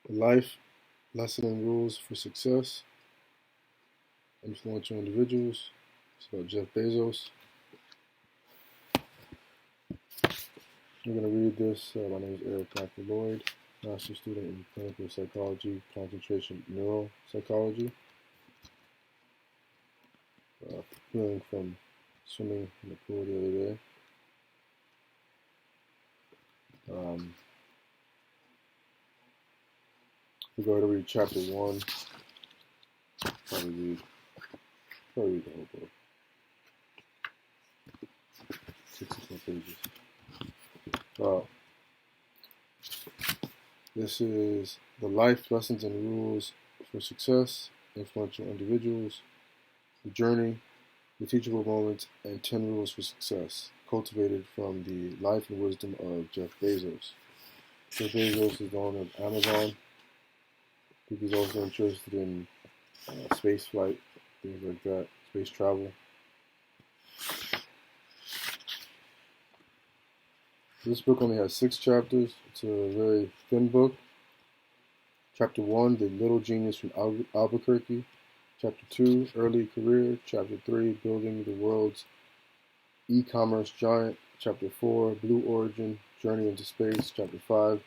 Life, Lesson and Rules for Success, Influential Individuals. It's about Jeff Bezos. I'm going to read this. My name is Eric Loyd, Master Student in Clinical Psychology, Concentration Neuropsychology. Healing from swimming in the pool the other day. We're going to read chapter 1. Probably read the whole book. 64 pages. This is the life lessons and rules for success, influential individuals, the journey, the teachable moments, and 10 rules for success, cultivated from the life and wisdom of Jeff Bezos. Jeff Bezos is the owner of Amazon. I think he's also interested in space flight, things like that, space travel. This book only has 6 chapters. It's a very thin book. Chapter 1, The Little Genius from Albuquerque. Chapter 2, Early Career. Chapter 3, Building the World's E-Commerce Giant. Chapter 4, Blue Origin, Journey into Space. Chapter 5,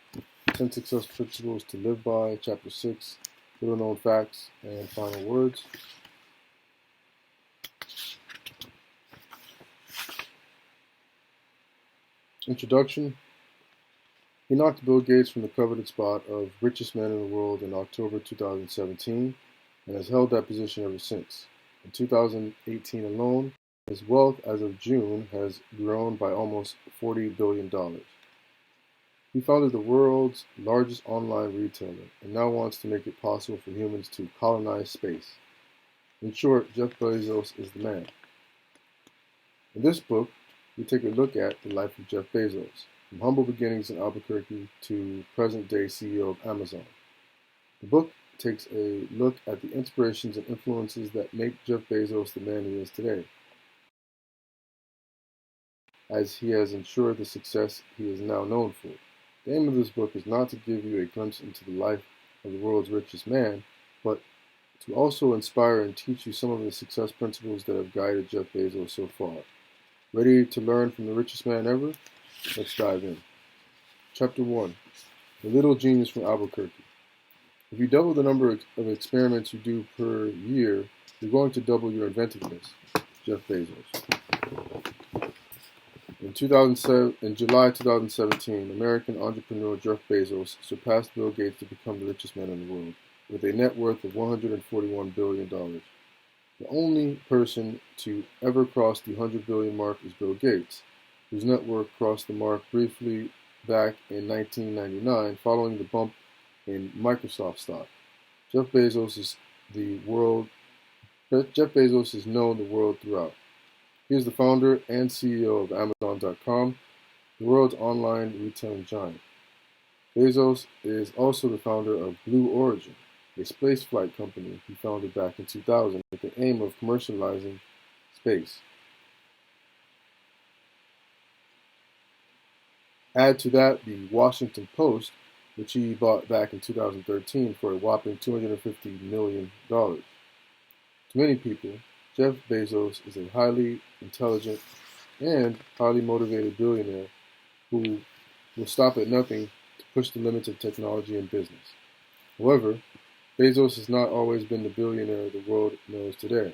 10 Success Principles to Live By. Chapter 6, Little Known Facts and Final Words. Introduction. He knocked Bill Gates from the coveted spot of richest man in the world in October 2017 and has held that position ever since. In 2018 alone, his wealth as of June has grown by almost $40 billion. He founded the world's largest online retailer and now wants to make it possible for humans to colonize space. In short, Jeff Bezos is the man. In this book, we take a look at the life of Jeff Bezos, from humble beginnings in Albuquerque to present-day CEO of Amazon. The book takes a look at the inspirations and influences that make Jeff Bezos the man he is today, as he has ensured the success he is now known for. The aim of this book is not to give you a glimpse into the life of the world's richest man, but to also inspire and teach you some of the success principles that have guided Jeff Bezos so far. Ready to learn from the richest man ever? Let's dive in. Chapter 1, The Little Genius from Albuquerque. If you double the number of experiments you do per year, you're going to double your inventiveness. Jeff Bezos. In July 2017, American entrepreneur Jeff Bezos surpassed Bill Gates to become the richest man in the world, with a net worth of $141 billion. The only person to ever cross the 100 billion mark is Bill Gates, whose net worth crossed the mark briefly back in 1999 following the bump in Microsoft stock. Jeff Bezos is known the world throughout. He is the founder and CEO of Amazon.com, the world's online retailing giant. Bezos is also the founder of Blue Origin, a space flight company he founded back in 2000 with the aim of commercializing space. Add to that the Washington Post, which he bought back in 2013 for a whopping $250 million. To many people, Jeff Bezos is a highly intelligent and highly motivated billionaire who will stop at nothing to push the limits of technology and business. However, Bezos has not always been the billionaire the world knows today.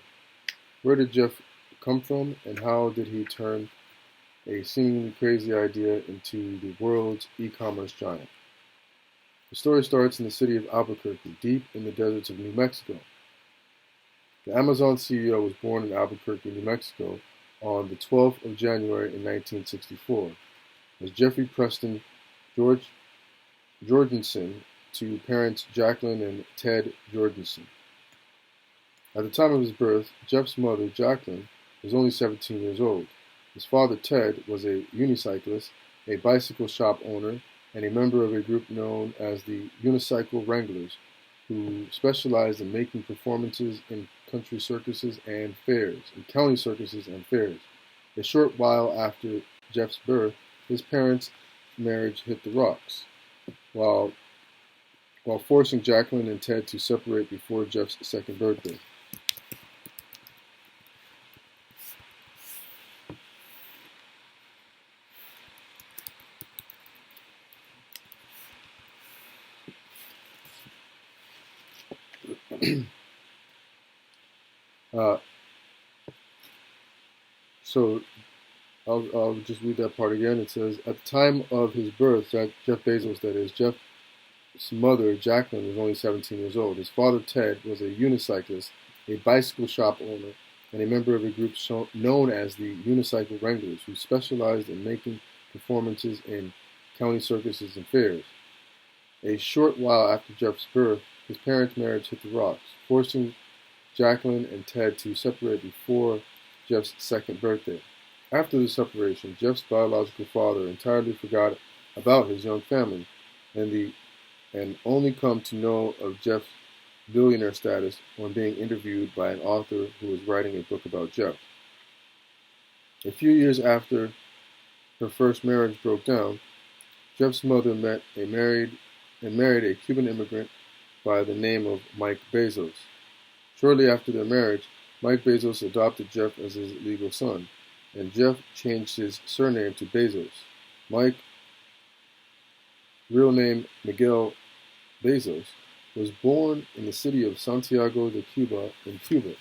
Where did Jeff come from, and how did he turn a seemingly crazy idea into the world's e-commerce giant? The story starts in the city of Albuquerque, deep in the deserts of New Mexico. The Amazon CEO was born in Albuquerque, New Mexico, on the 12th of January in 1964, as Jeffrey Preston Jorgensen to parents Jacqueline and Ted Jorgensen. At the time of his birth, Jeff's mother, Jacqueline, was only 17 years old. His father, Ted, was a unicyclist, a bicycle shop owner, and a member of a group known as the Unicycle Wranglers, who specialized in making performances in country circuses and fairs, in county circuses and fairs. A short while after Jeff's birth, his parents' marriage hit the rocks. While while forcing Jacqueline and Ted to separate before Jeff's second birthday. uh, so I'll just read that part again. It says, at the time of his birth, Jeff Bezos, that is, Jeff's mother, Jacqueline, was only 17 years old. His father, Ted, was a unicyclist, a bicycle shop owner, and a member of a group known as the Unicycle Wranglers, who specialized in making performances in county circuses and fairs. A short while after Jeff's birth, his parents' marriage hit the rocks, forcing Jacqueline and Ted to separate before Jeff's second birthday. After the separation, Jeff's biological father entirely forgot about his young family and only come to know of Jeff's billionaire status when being interviewed by an author who was writing a book about Jeff. A few years after her first marriage broke down, Jeff's mother married a Cuban immigrant by the name of Mike Bezos. Shortly after their marriage, Mike Bezos adopted Jeff as his legal son, and Jeff changed his surname to Bezos. Mike, real name Miguel Bezos, was born in the city of Santiago de Cuba in Cuba.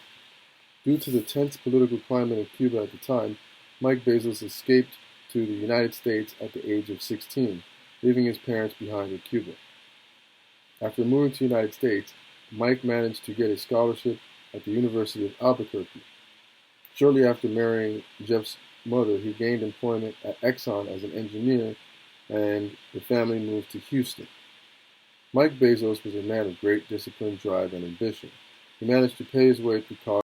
Due to the tense political climate of Cuba at the time, Mike Bezos escaped to the United States at the age of 16, leaving his parents behind in Cuba. After moving to the United States, Mike managed to get a scholarship at the University of Albuquerque. Shortly after marrying Jeff's mother, he gained employment at Exxon as an engineer, and the family moved to Houston. Mike Bezos was a man of great discipline, drive, and ambition. He managed to pay his way through college,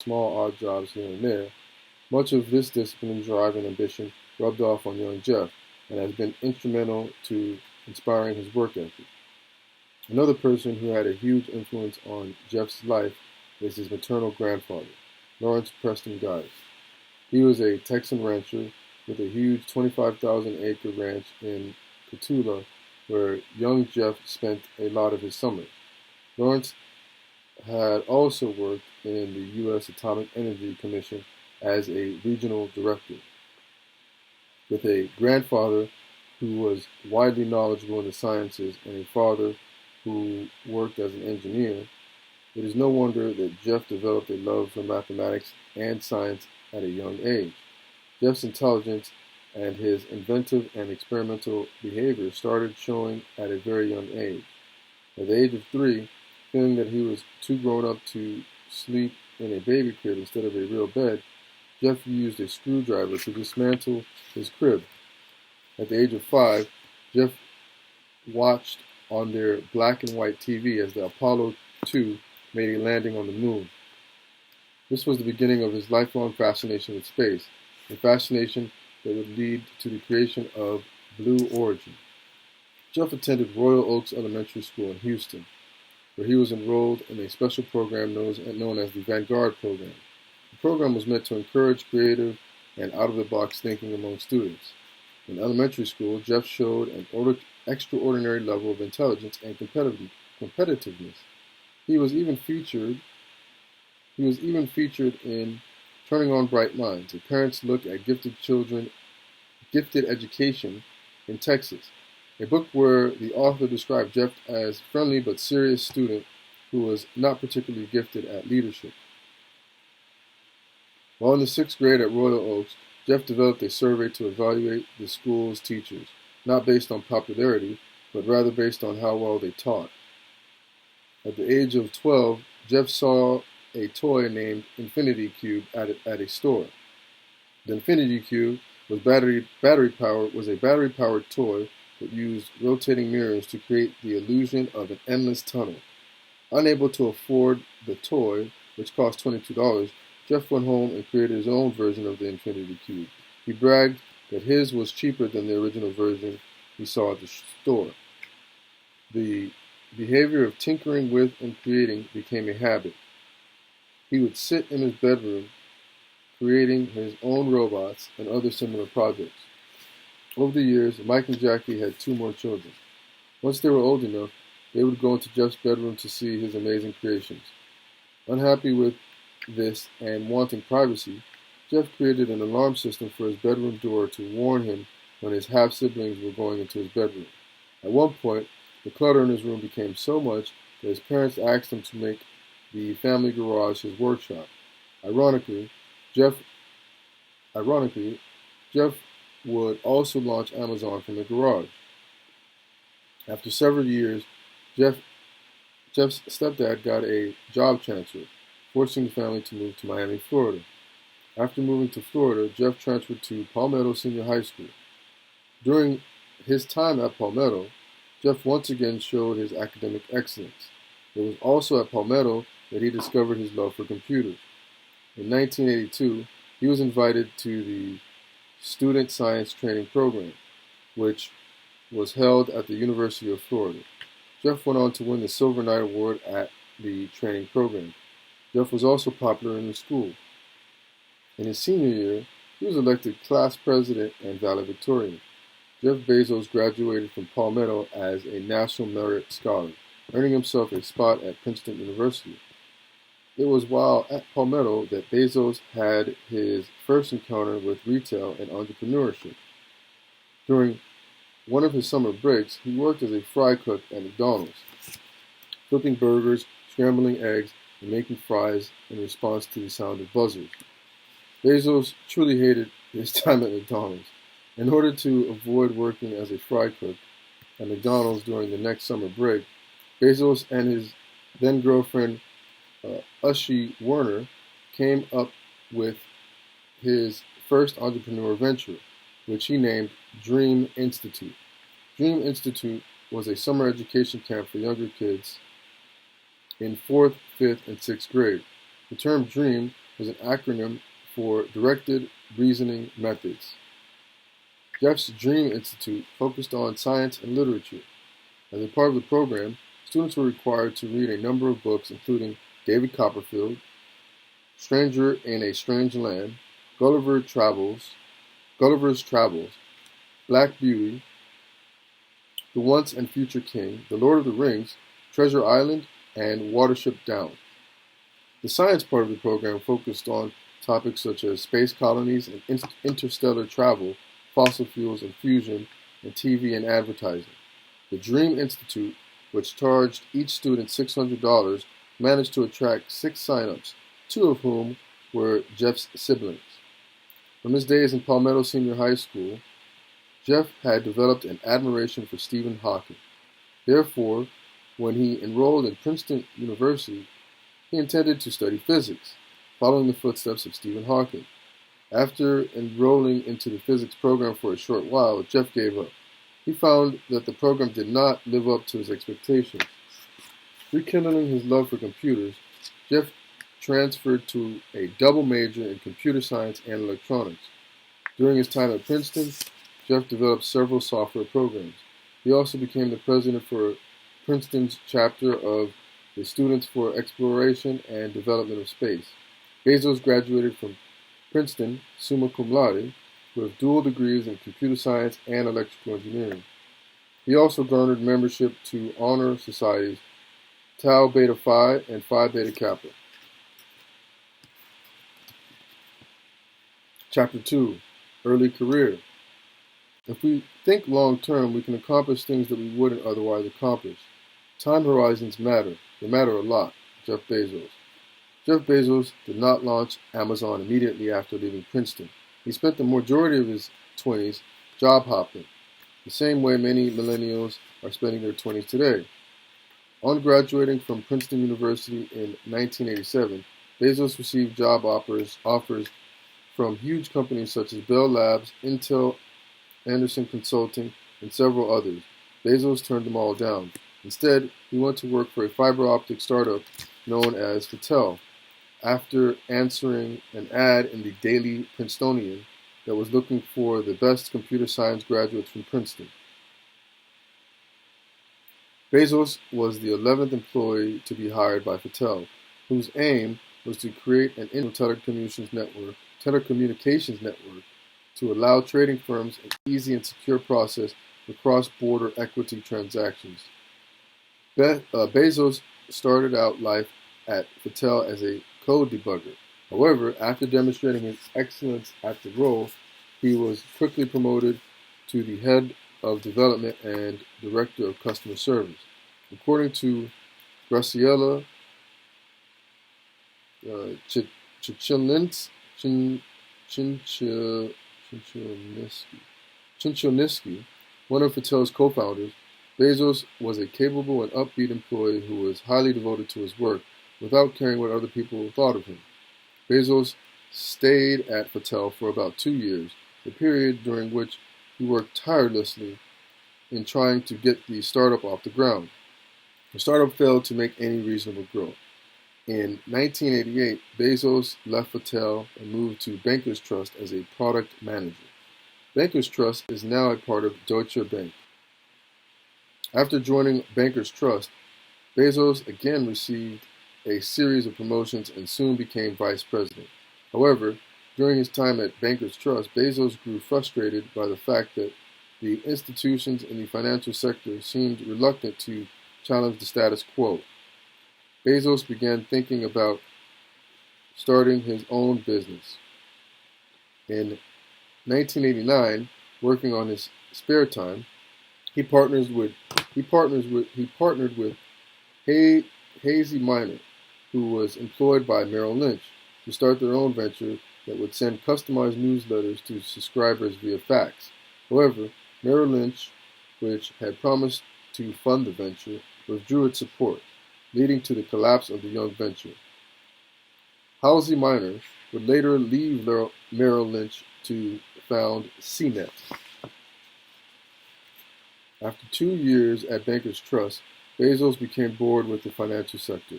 small odd jobs here and there. Much of this discipline, drive, and ambition rubbed off on young Jeff and has been instrumental to inspiring his work ethic. Another person who had a huge influence on Jeff's life is his maternal grandfather, Lawrence Preston Guise. He was a Texan rancher with a huge 25,000-acre ranch in Cotulla, where young Jeff spent a lot of his summers. Lawrence had also worked in the U.S. Atomic Energy Commission as a regional director. With a grandfather who was widely knowledgeable in the sciences and a father who worked as an engineer, it is no wonder that Jeff developed a love for mathematics and science at a young age. Jeff's intelligence and his inventive and experimental behavior started showing at a very young age. At the age of 3, feeling that he was too grown up to sleep in a baby crib instead of a real bed, Jeff used a screwdriver to dismantle his crib. At the age of 5, Jeff watched on their black and white TV as the Apollo 2 made a landing on the moon. This was the beginning of his lifelong fascination with space, a fascination that would lead to the creation of Blue Origin. Jeff attended Royal Oaks Elementary School in Houston, where he was enrolled in a special program known as the Vanguard Program. The program was meant to encourage creative and out-of-the-box thinking among students. In elementary school, Jeff showed an extraordinary level of intelligence and competitiveness. He was even featured in Turning on Bright Minds, a parent's look at gifted education in Texas, a book where the author described Jeff as a friendly but serious student who was not particularly gifted at leadership. While in the 6th grade at Royal Oaks, Jeff developed a survey to evaluate the school's teachers, not based on popularity, but rather based on how well they taught. At the age of 12, Jeff saw a toy named Infinity Cube at a store. The Infinity Cube was a battery-powered toy that used rotating mirrors to create the illusion of an endless tunnel. Unable to afford the toy, which cost $22, Jeff went home and created his own version of the Infinity Cube. He bragged that his was cheaper than the original version he saw at the store. The behavior of tinkering with and creating became a habit. He would sit in his bedroom creating his own robots and other similar projects. Over the years, Mike and Jackie had 2 more children. Once they were old enough, they would go into Jeff's bedroom to see his amazing creations. Unhappy with this and wanting privacy, Jeff created an alarm system for his bedroom door to warn him when his half-siblings were going into his bedroom. At one point, the clutter in his room became so much that his parents asked him to make the family garage his workshop. Ironically, Jeff would also launch Amazon from the garage. After several years, Jeff's stepdad got a job transfer, forcing the family to move to Miami, Florida. After moving to Florida, Jeff transferred to Palmetto Senior High School. During his time at Palmetto, Jeff once again showed his academic excellence. It was also at Palmetto that he discovered his love for computers. In 1982, he was invited to the Student Science Training Program, which was held at the University of Florida. Jeff went on to win the Silver Knight Award at the training program. Jeff was also popular in the school. In his senior year, he was elected class president and valedictorian. Jeff Bezos graduated from Palmetto as a National Merit Scholar, earning himself a spot at Princeton University. It was while at Palmetto that Bezos had his first encounter with retail and entrepreneurship. During one of his summer breaks, he worked as a fry cook at McDonald's, flipping burgers, scrambling eggs, and making fries in response to the sound of buzzers. Bezos truly hated his time at McDonald's. In order to avoid working as a fry cook at McDonald's during the next summer break, Bezos and his then-girlfriend Ushi Werner came up with his first entrepreneur venture, which he named Dream Institute. Dream Institute was a summer education camp for younger kids in 4th, 5th, and 6th grade. The term DREAM was an acronym for Directed Reasoning Methods. Jeff's Dream Institute focused on science and literature. As a part of the program, students were required to read a number of books including David Copperfield, Stranger in a Strange Land, Gulliver's Travels, Black Beauty, The Once and Future King, The Lord of the Rings, Treasure Island, and Watership Down. The science part of the program focused on topics such as space colonies and interstellar travel, fossil fuels and fusion, and TV and advertising. The Dream Institute, which charged each student $600, managed to attract 6 sign-ups, 2 of whom were Jeff's siblings. From his days in Palmetto Senior High School, Jeff had developed an admiration for Stephen Hawking. Therefore, when he enrolled in Princeton University, he intended to study physics, following the footsteps of Stephen Hawking. After enrolling into the physics program for a short while, Jeff gave up. He found that the program did not live up to his expectations. Rekindling his love for computers, Jeff transferred to a double major in computer science and electronics. During his time at Princeton, Jeff developed several software programs. He also became the president for Princeton's chapter of the Students for Exploration and Development of Space. Bezos graduated from Princeton summa cum laude with dual degrees in computer science and electrical engineering. He also garnered membership to honor societies Tau Beta Phi and Phi Beta Kappa. Chapter 2, Early Career. If we think long term, we can accomplish things that we wouldn't otherwise accomplish. Time horizons matter. They matter a lot. Jeff Bezos. Jeff Bezos did not launch Amazon immediately after leaving Princeton. He spent the majority of his 20s job hopping, the same way many millennials are spending their 20s today. On graduating from Princeton University in 1987, Bezos received job offers from huge companies such as Bell Labs, Intel, Anderson Consulting, and several others. Bezos turned them all down. Instead, he went to work for a fiber optic startup known as Intel, after answering an ad in the Daily Princetonian that was looking for the best computer science graduates from Princeton. Bezos was the 11th employee to be hired by Intel, whose aim was to create an telecommunications network to allow trading firms an easy and secure process for cross-border equity transactions. Bezos started out life at Mattel as a code debugger. However, after demonstrating his excellence at the role, he was quickly promoted to the head of development and director of customer service. According to Graciela Chichilinsky, Chinchilinsky, one of Mattel's co-founders, Bezos was a capable and upbeat employee who was highly devoted to his work without caring what other people thought of him. Bezos stayed at Mattel for about 2 years, a period during which he worked tirelessly in trying to get the startup off the ground. The startup failed to make any reasonable growth. In 1988, Bezos left Mattel and moved to Bankers Trust as a product manager. Bankers Trust is now a part of Deutsche Bank. After joining Bankers Trust, Bezos again received a series of promotions and soon became vice president. However, during his time at Bankers Trust, Bezos grew frustrated by the fact that the institutions in the financial sector seemed reluctant to challenge the status quo. Bezos began thinking about starting his own business. In 1989, working on his spare time, he partnered with Hazy Miner, who was employed by Merrill Lynch, to start their own venture that would send customized newsletters to subscribers via fax. However, Merrill Lynch, which had promised to fund the venture, withdrew its support, leading to the collapse of the young venture. Hazy Miner would later leave Merrill Lynch to found CNET. After 2 years at Bankers Trust, Bezos became bored with the financial sector.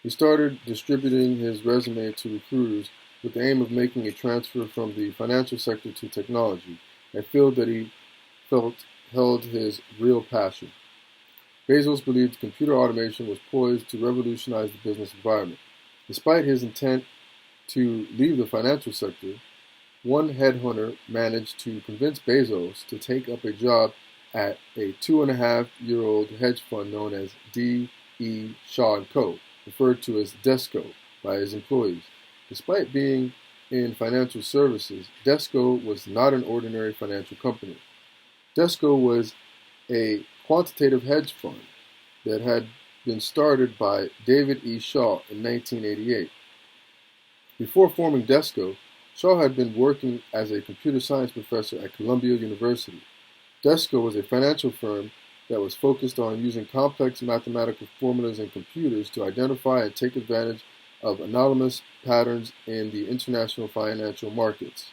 He started distributing his resume to recruiters with the aim of making a transfer from the financial sector to technology, a field that he felt held his real passion. Bezos believed computer automation was poised to revolutionize the business environment. Despite his intent to leave the financial sector, one headhunter managed to convince Bezos to take up a job at a 2.5-year-old hedge fund known as D.E. Shaw & Co., referred to as Desco by his employees. Despite being in financial services, Desco was not an ordinary financial company. Desco was a quantitative hedge fund that had been started by David E. Shaw in 1988. Before forming Desco, Shaw had been working as a computer science professor at Columbia University. Desco was a financial firm that was focused on using complex mathematical formulas in computers to identify and take advantage of anomalous patterns in the international financial markets.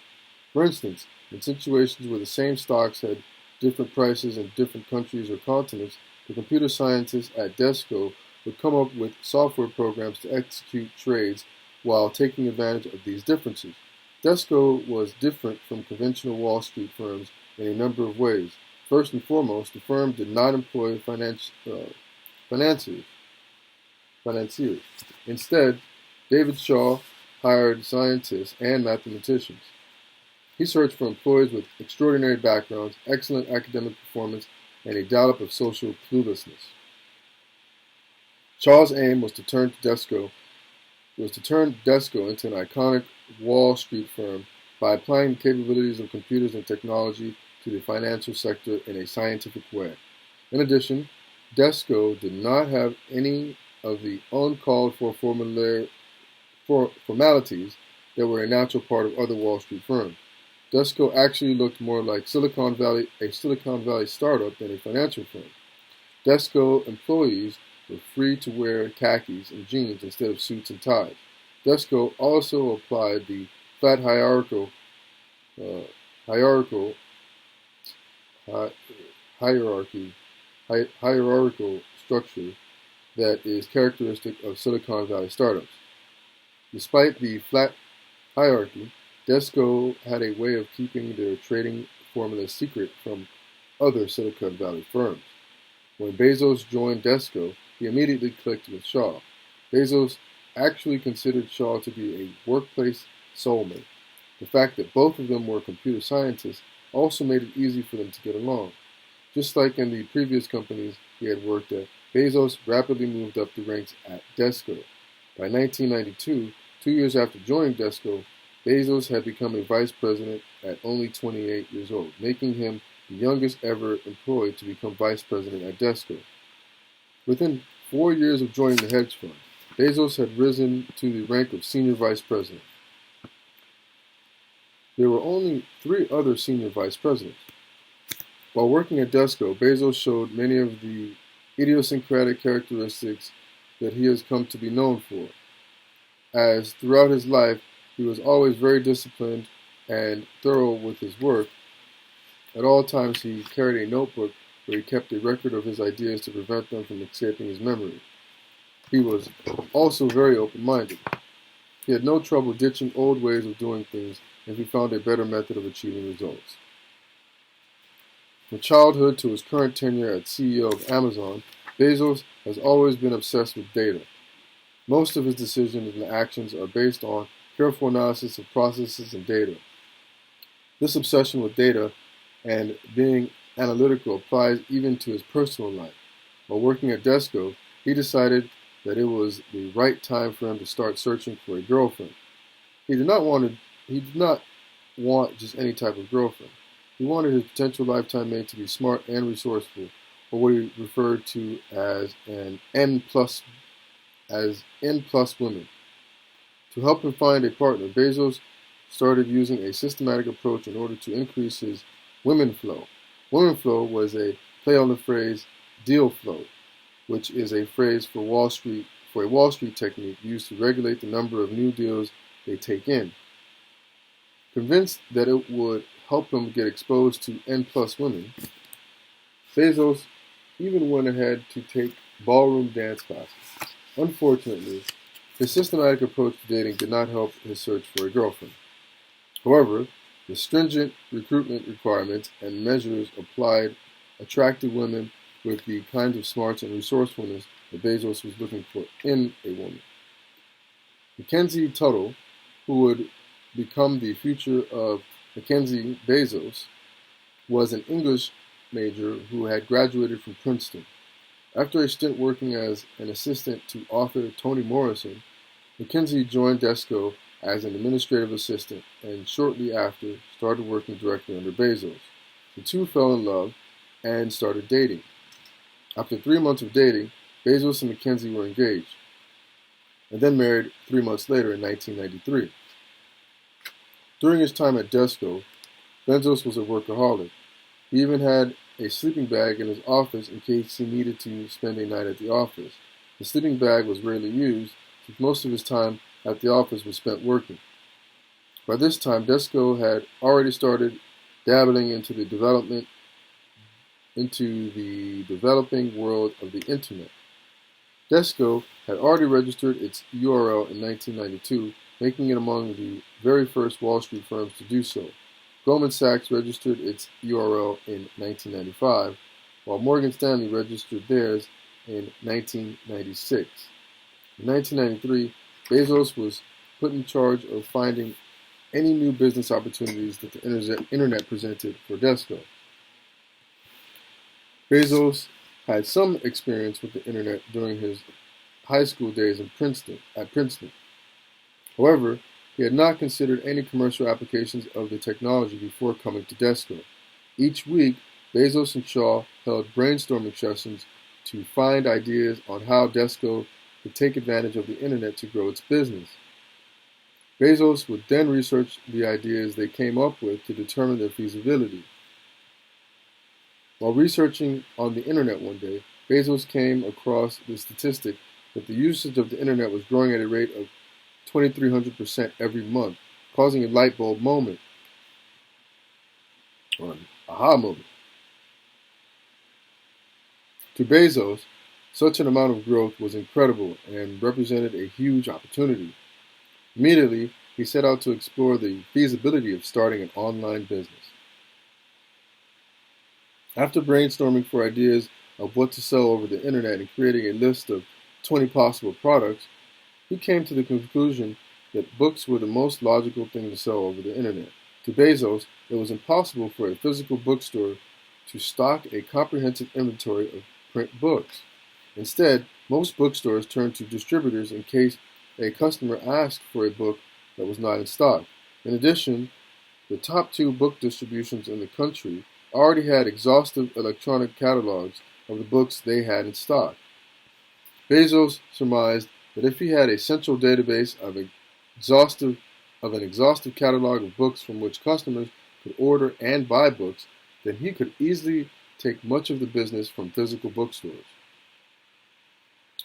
For instance, in situations where the same stocks had different prices in different countries or continents, the computer scientists at Desco would come up with software programs to execute trades while taking advantage of these differences. Desco was different from conventional Wall Street firms in a number of ways. First and foremost, the firm did not employ financiers. Instead, David Shaw hired scientists and mathematicians. He searched for employees with extraordinary backgrounds, excellent academic performance, and a dollop of social cluelessness. Shaw's aim was to turn Desco into an iconic Wall Street firm by applying the capabilities of computers and technology to the financial sector in a scientific way. In addition, Desco did not have any of the uncalled-for formalities that were a natural part of other Wall Street firms. Desco actually looked more like a Silicon Valley startup than a financial firm. Desco employees were free to wear khakis and jeans instead of suits and ties. Desco also applied the flat hierarchical structure that is characteristic of Silicon Valley startups. Despite the flat hierarchy, Desco had a way of keeping their trading formulas secret from other Silicon Valley firms. When Bezos joined Desco, he immediately clicked with Shaw. Bezos actually considered Shaw to be a workplace soulmate. The fact that both of them were computer scientists also made it easy for them to get along. Just like in the previous companies he had worked at, Bezos rapidly moved up the ranks at Desco. By 1992, 2 years after joining Desco, Bezos had become a vice president at only 28 years old, making him the youngest ever employed to become vice president at Desco. Within 4 years of joining the hedge fund, Bezos had risen to the rank of senior vice president. There were only 3 other senior vice presidents. While working at Desco, Bezos showed many of the idiosyncratic characteristics that he has come to be known for, as throughout his life he was always very disciplined and thorough with his work. At all times he carried a notebook where he kept a record of his ideas to prevent them from escaping his memory. He was also very open-minded. He had no trouble ditching old ways of doing things if he found a better method of achieving results. From childhood to his current tenure as CEO of Amazon, Bezos has always been obsessed with data. Most of his decisions and actions are based on careful analysis of processes and data. This obsession with data and being analytical applies even to his personal life. While working at Desco, he decided that it was the right time for him to start searching for a girlfriend. He did not want just any type of girlfriend. He wanted his potential lifetime mate to be smart and resourceful, or what he referred to as N plus women. To help him find a partner, Bezos started using a systematic approach in order to increase his women flow. Women flow was a play on the phrase deal flow, which is a phrase for a Wall Street technique used to regulate the number of new deals they take in. Convinced that it would help him get exposed to N plus women, Bezos even went ahead to take ballroom dance classes. Unfortunately, his systematic approach to dating did not help his search for a girlfriend. However, the stringent recruitment requirements and measures applied attracted women with the kinds of smarts and resourcefulness that Bezos was looking for in a woman. Mackenzie Tuttle, who would become the future of Mackenzie Bezos, was an English major who had graduated from Princeton. After a stint working as an assistant to author Toni Morrison, Mackenzie joined Desco as an administrative assistant and shortly after started working directly under Bezos. The two fell in love and started dating. After 3 months of dating, Bezos and Mackenzie were engaged and then married 3 months later in 1993. During his time at Desco, Bezos was a workaholic. He even had a sleeping bag in his office in case he needed to spend a night at the office. The sleeping bag was rarely used, since most of his time at the office was spent working. By this time, Desco had already started dabbling into the developing world of the Internet. Desco had already registered its URL in 1992, making it among the very first Wall Street firms to do so. Goldman Sachs registered its URL in 1995, while Morgan Stanley registered theirs in 1996. In 1993, Bezos was put in charge of finding any new business opportunities that the Internet presented for Desco. Bezos had some experience with the Internet during his high school days at Princeton. However, he had not considered any commercial applications of the technology before coming to Desco. Each week, Bezos and Shaw held brainstorming sessions to find ideas on how Desco could take advantage of the Internet to grow its business. Bezos would then research the ideas they came up with to determine their feasibility. While researching on the Internet one day, Bezos came across the statistic that the usage of the Internet was growing at a rate of 2,300% every month, causing a light bulb moment, or an aha moment. To Bezos, such an amount of growth was incredible and represented a huge opportunity. Immediately, he set out to explore the feasibility of starting an online business. After brainstorming for ideas of what to sell over the Internet and creating a list of 20 possible products, he came to the conclusion that books were the most logical thing to sell over the Internet. To Bezos, it was impossible for a physical bookstore to stock a comprehensive inventory of print books. Instead, most bookstores turned to distributors in case a customer asked for a book that was not in stock. In addition, the top two book distributions in the country already had exhaustive electronic catalogs of the books they had in stock. Bezos surmised that if he had a central database of an exhaustive catalog of books from which customers could order and buy books, then he could easily take much of the business from physical bookstores.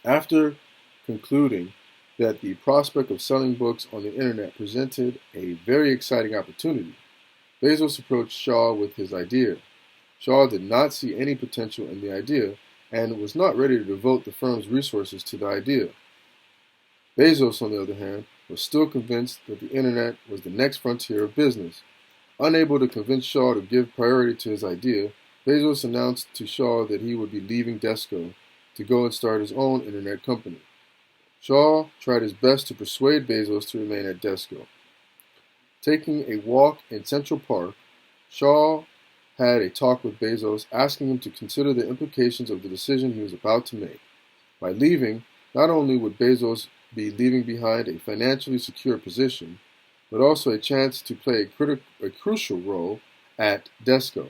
After concluding that the prospect of selling books on the internet presented a very exciting opportunity, Bezos approached Shaw with his idea. Shaw did not see any potential in the idea and was not ready to devote the firm's resources to the idea. Bezos, on the other hand, was still convinced that the internet was the next frontier of business. Unable to convince Shaw to give priority to his idea, Bezos announced to Shaw that he would be leaving Desco to go and start his own internet company. Shaw tried his best to persuade Bezos to remain at Desco. Taking a walk in Central Park, Shaw had a talk with Bezos, asking him to consider the implications of the decision he was about to make. By leaving, not only would Bezos be leaving behind a financially secure position, but also a chance to play a crucial role at Desco.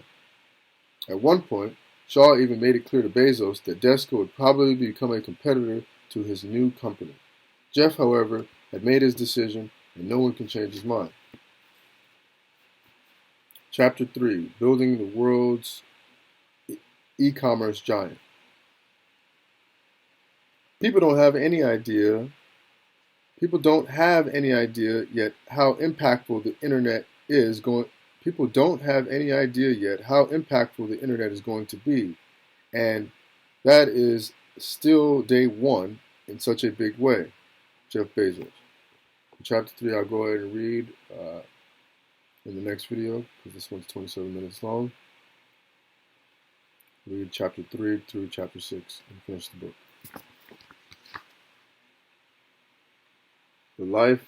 At one point, Shaw even made it clear to Bezos that Desco would probably become a competitor to his new company. Jeff, however, had made his decision, and no one can change his mind. Chapter 3, Building the World's E-Commerce Giant. People don't have any idea yet how impactful the internet is going to be, and that is still day one in such a big way. Jeff Bezos. In chapter 3, I'll go ahead and read in the next video, because this one's 27 minutes long. Read chapter 3 through chapter 6 and finish the book. The Life,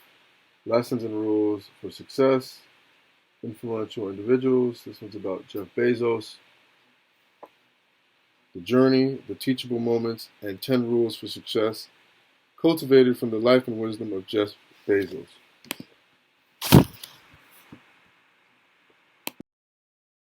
Lessons and Rules for Success, Influential Individuals. This one's about Jeff Bezos. The Journey, the Teachable Moments, and 10 Rules for Success, cultivated from the life and wisdom of Jeff Bezos.